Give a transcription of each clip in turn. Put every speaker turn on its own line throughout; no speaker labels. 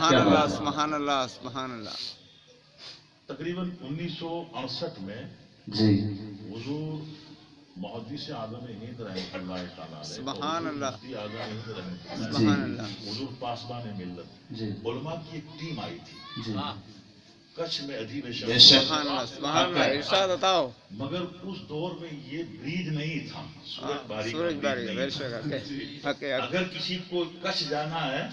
سبحان اللہ سبحان اللہ سبحان اللہ.
تقریباً 1968 میں
جی
حضور محدث اعظم ہند رحمۃ اللہ تعالیٰ علیہ
سبحان اللہ.
مفتی اعظم ہند رحمۃ اللہ علیہ
سبحان اللہ.
حضور پاسبان ملت
جی
علماء کی ایک ٹیم آئی تھی
جی
کچھ میں ادھیویشن
بے شک.
سبحان اللہ سبحان اللہ. ارشاد بتاؤ.
مگر اس دور میں یہ برج نہیں تھا سورج باری
سورج باری بے شک.
اگر کسی کو کچھ جانا ہے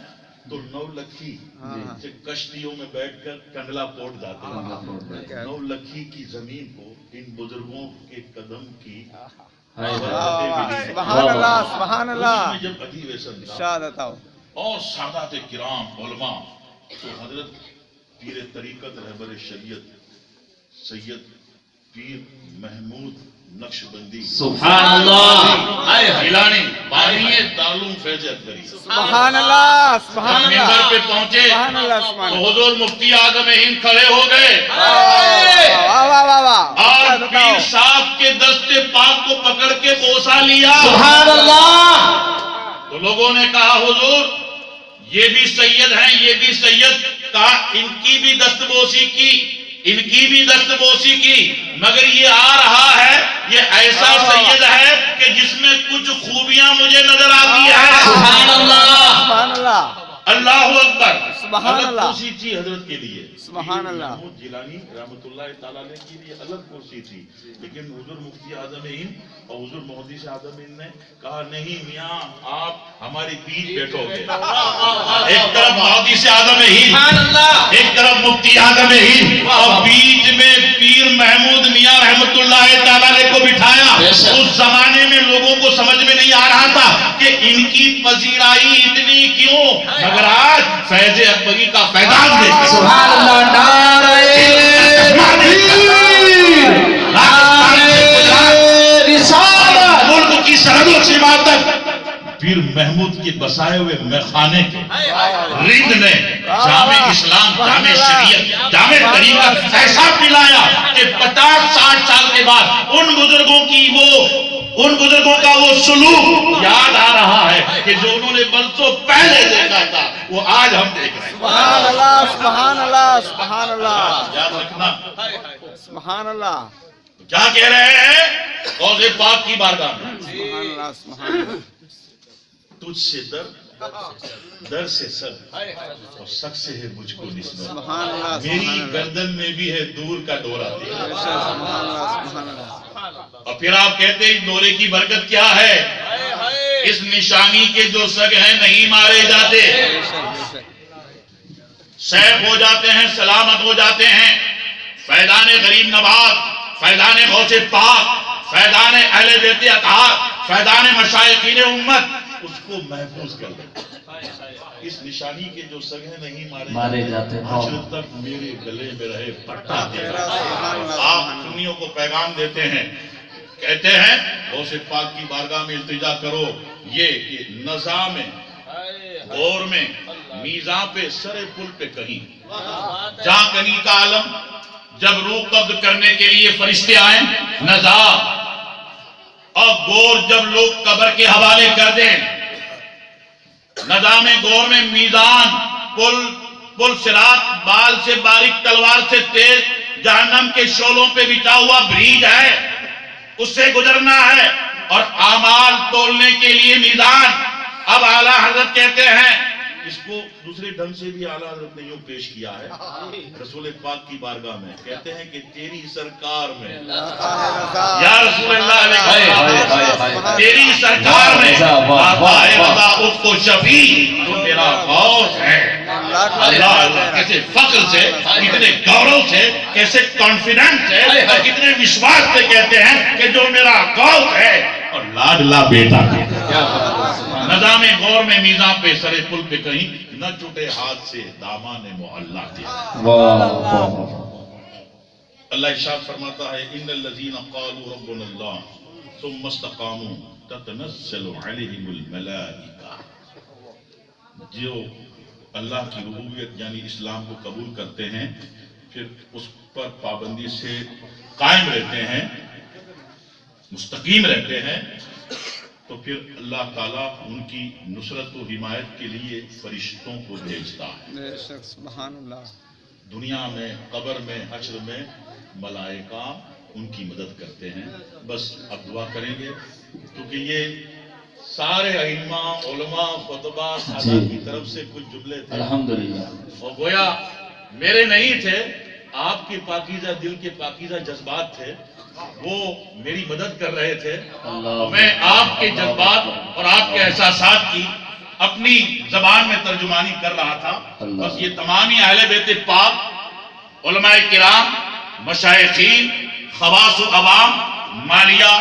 تو 9 لکھی
ہاں.
کشتیوں میں بیٹھ کر کنڈلا پورٹ جاتے ہیں. 9 لکھی کی زمین کو ان بزرگوں کے قدم کی
سبحان اللہ سبحان اللہ.
جب ادھیویشن تھا
ارشاد بتاؤ.
اور سادات کرام علماء تو حضرت پیر طریقت رہبر شریعت سید پیر محمود نقشبندی
سبحان اللہ.
گیلانی بانی دارالعلوم فیض اکبری
سبحان اللہ سبحان اللہ.
ممبر پہ پہنچے
سبحان اللہ سبحان
تو
اللہ.
حضور مفتی اعظم ہند کھڑے ہو گئے
واہ واہ واہ واہ.
اور پیر صاحب کے دست پاک کو پکڑ کے بوسا لیا.
سبحان اللہ.
تو لوگوں نے کہا حضور یہ بھی سید ہیں یہ بھی سید. کہا ان کی بھی دستبوسی کی ان کی بھی دستبوسی کی مگر یہ آ رہا ہے یہ ایسا سید ہے کہ جس میں کچھ خوبیاں مجھے نظر آتی ہیں.
سبحان اللہ.
سبحان اللہ.
اللہ اکبر.
سبحان
الگ
اللہ.
کرسی تھی حضرت کے لیے.
سبحان اللہ.
محمود جیلانی رحمۃ اللہ تعالیٰ علیہ کے لیے الگ کرسی تھی لیکن حضور مفتی اعظم ہند اور حضور محدث اعظم ہند نے کہا نہیں میاں آپ ہمارے بیچ بیٹھو گے. ایک طرف محدث اعظم ہند ایک طرف مفتی اعظم ہند اور بیچ میں پیر محمود میاں رحمۃ اللہ تعالیٰ علیہ کو بٹھایا. اس زمانے میں لوگوں کو سمجھ میں نہیں آ رہا تھا کہ ان کی پذیرائی اتنی کیوں مگر آج فیض اکبری کا فیضان دیکھیں.
سبحان اللہ.
ملک کی سرحدوں سے بات تک پیر محمود کے بسائے ہوئے میخانے کے رند نے جامع اسلام جامع شریعت جامع طریقت ایسا پلایا کہ 50-60 سال کے بعد ان بزرگوں کا وہ سلوک یاد آ رہا ہے کہ جو انہوں نے برسوں پہلے دیکھا تھا وہ آج ہم دیکھ رہے ہیں.
سبحان اللہ سبحان اللہ سبحان اللہ
یاد رکھنا
سبحان اللہ.
کیا کہہ رہے ہیں غوث پاک کی بارگاہ میں
سبحان اللہ سبحان اللہ.
تجھ سے در سے سر اور سخ سے ہے مجھ کو نسبت.
سبحان اللہ
میری
سبحان اللہ.
گردن میں بھی ہے دور کا ڈورا دیا.
سبحان اللہ سبحان اللہ.
اور پھر آپ کہتے ہیں دورے کی برکت کیا ہے اس نشانی کے جو سگ ہیں نہیں مارے جاتے سیف ہو جاتے ہیں سلامت ہو جاتے ہیں. فیضان غریب نواز فیضان غوث پاک فیضان اہل بیت اطہار فیضان مشائخین امت اس کو محفوظ کر لیں. اس نشانی کے جو سگ ہیں نہیں
مارے جاتے.
آخرت تک میرے گلے میں رہے پٹا دے. آپ سنیوں کو پیغام دیتے ہیں کہتے ہیں غوث پاک کی بارگاہ میں التجا کرو یہ کہ نظام غور میں میزاں پہ سر پل پہ کہیں جہاں کنی کا عالم جب روح قبض کرنے کے لیے فرشتے آئیں نزا اور غور جب لوگ قبر کے حوالے کر دیں نظام غور میں میزان پل صراط بال سے باریک تلوار سے تیز جہنم کے شعلوں پہ بچھا ہوا بریج ہے اس سے گزرنا ہے اور اعمال تولنے کے لیے میزان. اب اعلیٰ حضرت کہتے ہیں اس کو دوسرے ڈھنگ سے بھی اعلیٰ حضرت نے یوں پیش کیا ہے رسول پاک کی بارگاہ میں کہتے ہیں کہ تیری سرکار میں یا رسول اللہ علیہ تیری سرکار میں اس کو شفیع تو میرا غوث ہے. اللہ کیسے فخر سے کتنے گورو سے کیسے کانفیڈنس سے اور کتنے وشواس سے کہتے ہیں کہ جو میرا غوث ہے اور لاڈلا بیٹا ہے. نظام غور میں میزاں پہ سرے پل پہ کہیں نہ چھوٹے ہاتھ سے دامان محلہ دیا. اللہ ارشاد فرماتا ہے ان الذین قالوا ربنا اللہ ثم استقاموا تتنزل علیہم الملائکہ. جو اللہ کی ربوبیت یعنی اسلام کو قبول کرتے ہیں پھر اس پر پابندی سے قائم رہتے ہیں مستقیم رہتے ہیں تو پھر اللہ تعالیٰ ان کی نصرت و حمایت کے لیے فرشتوں کو بھیجتا ہے.
بے شک سبحان اللہ.
دنیا میں، قبر میں، حشر میں ملائکہ ان کی مدد کرتے ہیں. بس اب دعا کریں گے کیونکہ یہ سارے ائمہ، علماء، خطبہ، سادہ کی طرف سے کچھ جملے تھے
الحمدللہ.
اور گویا میرے نہیں تھے، آپ کے پاکیزہ دل کے پاکیزہ جذبات تھے، وہ میری مدد کر رہے تھے. اور میں آپ کے جذبات اور آپ کے احساسات کی اپنی زبان میں ترجمانی کر رہا تھا. بس یہ تمامی اہل بیت پاک، علماء کرام، مشائخین، خواص و عوام، مالیہ،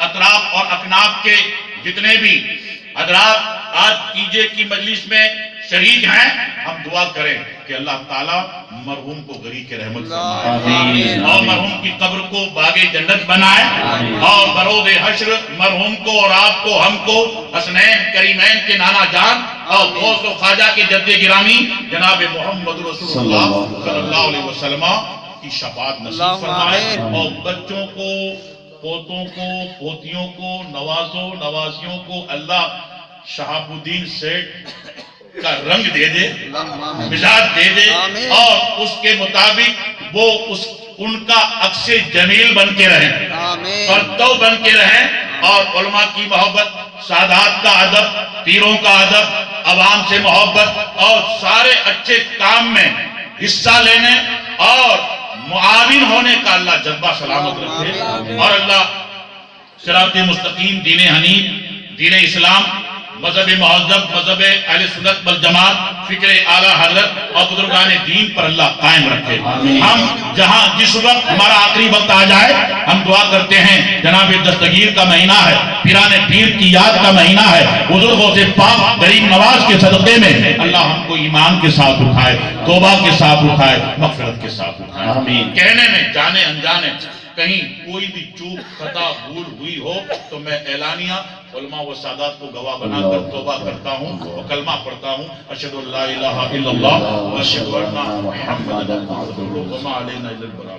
اطراف اور اکناف کے جتنے بھی حضرات آج تیجے کی مجلس میں شریک ہیں، ہم دعا کریں کہ اللہ تعالیٰ مرحوم کو غریق رحمت فرمائے اور مرحوم کی قبر کو باغ جنت بنائے اور بروز حشر مرحوم کو اور آپ کو، ہم کو حسنین کریمین کے نانا جان اور غوث و خواجہ کے جد گرامی جناب محمد رسول اللہ صلی اللہ علیہ وسلم کی شفاعت نصیب فرمائے اور بچوں کو، پوتوں کو، پوتیوں کو، نوازوں نوازیوں کو اللہ شہاب الدین سیٹھ کا رنگ دے دے، مزاج دے دے اور اس کے مطابق وہ ان کا عکس جمیل بن کے رہیں، پرتو بن کے رہیں اور علماء کی محبت، سادات کا ادب، پیروں کا ادب، عوام سے محبت اور سارے اچھے کام میں حصہ لینے اور معاون ہونے کا اللہ جذبہ سلامت رکھے اور اللہ صراط مستقیم، دین حنیف، دین اسلام، مذہب مہذب، مذہب اہل سنت والجماعت، فکر اعلیٰ حضرت اور بزرگان دین پر اللہ قائم رکھے. ہم جہاں جس وقت ہمارا آخری وقت آ جائے ہم دعا کرتے ہیں، جناب دستگیر کا مہینہ ہے، پیران پیر کی یاد کا مہینہ ہے، بزرگوں سے پاک غریب نواز کے صدقے میں اللہ ہم کو ایمان کے ساتھ اٹھائے، توبہ کے ساتھ اٹھائے، مغفرت کے ساتھ اٹھائے. کہنے میں جانے انجانے کہیں کوئی بھی چوک، خطا، بھول ہوئی ہو تو میں اعلانیہ علماء و سادات کو گواہ بنا کر توبہ کرتا ہوں اور کلمہ پڑھتا ہوں. اشہد ان لا الہ الا اللہ و اشہد ان محمد رسول اللہ وما علینا الا البلاغ.